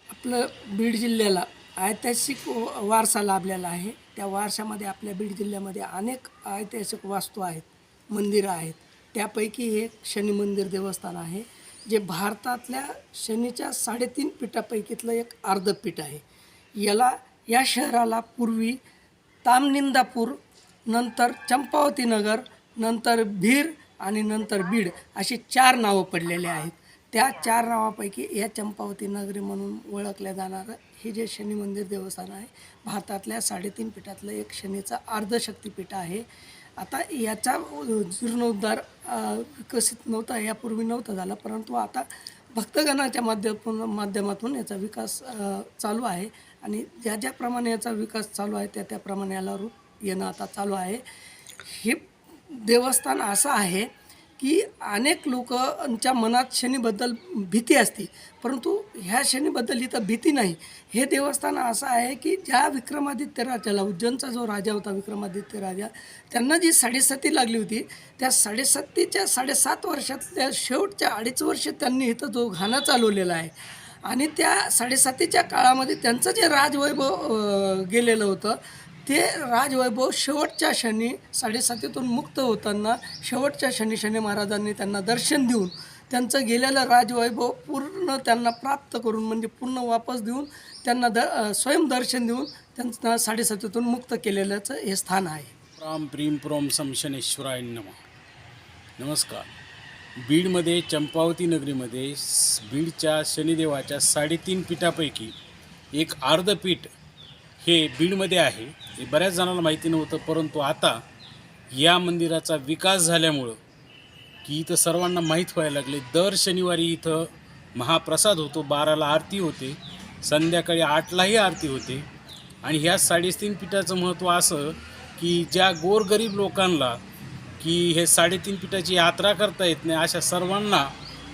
आपलं बीड जिल्ह्याला ऐतिहासिक वारसा लाभलेला आहे. त्या वारशामध्ये आपल्या बीड जिल्ह्यामध्ये अनेक ऐतिहासिक वास्तू आहेत, मंदिरं आहेत. त्यापैकी हे शनी मंदिर देवस्थान आहे, जे भारतातल्या शनीच्या 3.5 पीठापैकीतलं एक अर्ध पीठ आहे. या शहराला पूर्वी तामनिंदापूर, नंतर चंपावती नगर, नंतर भीर आणि नंतर बीड अशी 4 नावं पडलेली आहेत. त्या 4 नावापैकी या चंपावती नगरी म्हणून ओळखल्या जाणारं हे जे शनी मंदिर देवस्थान आहे, भारतातल्या 3.5 पीठातलं एक शनीचं अर्धशक्तिपीठ आहे. आता याचा जीर्णोद्धार विकसित नव्हता, यापूर्वी नव्हता झाला, परंतु आता भक्तगणाच्या माध्यमातून याचा विकास चालू आहे आणि ज्याप्रमाणे याचा विकास चालू आहे त्याप्रमाणे याला रूप येणं आता चालू आहे. हे देवस्थान असं आहे की अनेक लोकांच्या मनात शनीबद्दल भीती असते, परंतु ह्या शनीबद्दल इथं भीती नाही. हे देवस्थान असं आहे की ज्या विक्रमादित्य राजाला, उज्जैनचा जो राजा होता विक्रमादित्य राजा, त्यांना जी 7.5 लागली होती, त्या 7.5च्या 7.5 वर्षातल्या शेवटच्या 2.5 वर्ष त्यांनी इथं जो घाणा चालवलेला आहे आणि त्या 7.5च्या काळामध्ये त्यांचं जे राजवैभव गेलेलं होतं, ते राजवैभव शेवटच्या क्षणी 7.5तून मुक्त होताना शेवटच्या क्षणी शनी महाराजांनी त्यांना दर्शन देऊन त्यांचं गेलेलं राजवैभव पूर्ण त्यांना प्राप्त करून, म्हणजे पूर्ण वापस देऊन त्यांना स्वयंदर्शन देऊन त्यांना 7.5तून मुक्त केलेल्याचं हे स्थान आहे. राम प्रीम प्रोम सम शनेश्वराय नमः. नमस्कार. बीडमध्ये चंपावती नगरीमध्ये बीडच्या शनिदेवाच्या 3.5 पीठापैकी एक अर्धपीठ हे बीडमध्ये आहे. हे बऱ्याच जणांना माहिती नव्हतं, परंतु आता या मंदिराचा विकास झाल्यामुळं की इथं सर्वांना माहीत व्हायला लागले. दर शनिवारी इथं महाप्रसाद होतो, 12ला आरती होते, संध्याकाळी 8लाही आरती होते. आणि ह्या 3.5 पीठाचं महत्त्व असं की ज्या गोरगरीब लोकांना की हे 3.5 पीठाची यात्रा करता येत नाही, अशा सर्वांना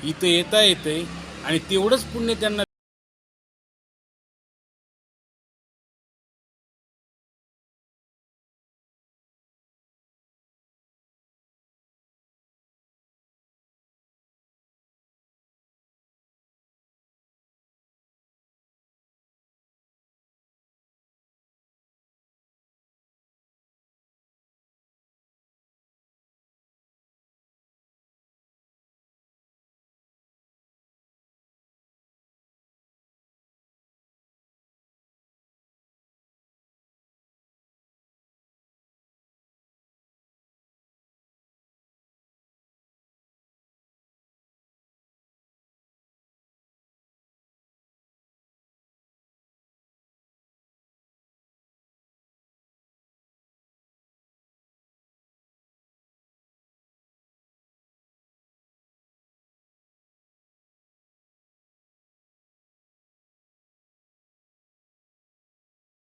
इथं येता येते आणि तेवढंच पुण्य त्यांना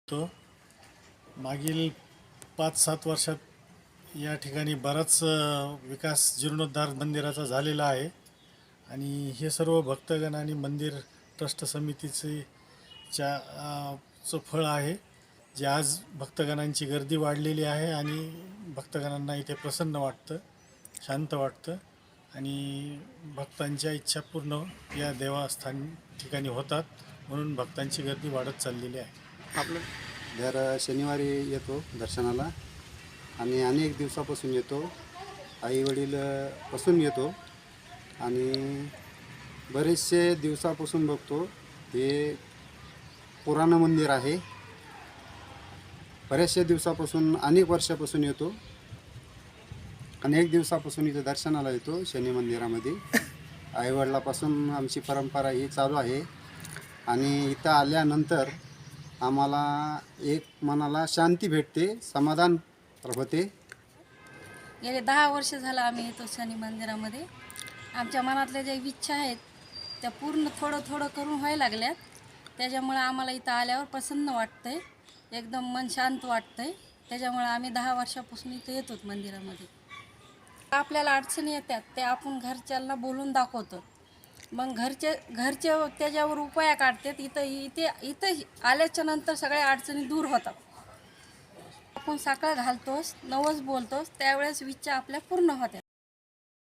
तो मागील 5-7 वर्षात या ठिकाणी बराच विकास जीर्णोद्धार मंदिराचा झालेला आहे आणि हे सर्व भक्तगण आणि मंदिर ट्रस्ट समितीचे चं फळ आहे. जे आज भक्तगणांची गर्दी वाढलेली आहे आणि भक्तगणांना इथे प्रसन्न वाटतं, शांत वाटतं आणि भक्तांच्या इच्छा पूर्ण या देवस्थान ठिकाणी होतात, म्हणून भक्तांची गर्दी वाढत चाललेली आहे. आपलं दर शनिवारी येतो दर्शनाला आणि अनेक दिवसापासून येतो. आईवडील पासून येतो आणि बरेचसे दिवसापासून बघतो. हे पुराण मंदिर आहे. बऱ्याचशा दिवसापासून अनेक वर्षापासून येतो. अनेक दिवसापासून इथं दर्शनाला येतो शनी मंदिरामध्ये. आईवडिलापासून आमची परंपरा ही चालू आहे आणि इथं आल्यानंतर आम्हाला एक मनाला शांती भेटते, समाधान होते. गेले 10 वर्ष झालं आम्ही येतो शनी मंदिरामध्ये. आमच्या मनातल्या ज्या इच्छा आहेत त्या पूर्ण थोडं थोडं करून व्हायला लागल्यात. त्याच्यामुळे आम्हाला इथं आल्यावर प्रसन्न वाटतंय, एकदम मन शांत वाटतंय. त्याच्यामुळे आम्ही 10 वर्षापासून इथं येतोच मंदिरामध्ये. आपल्याला अडचणी येतात ते आपण घरच्यांना बोलून दाखवतो, मग घरचे त्याच्यावर उपाय काढतात. इथं आल्याच्या नंतर सगळ्या अडचणी दूर होतात. आपण साखळ घालतोस, नवस बोलतोस, त्यावेळेस इच्छा आपल्या पूर्ण होत्या.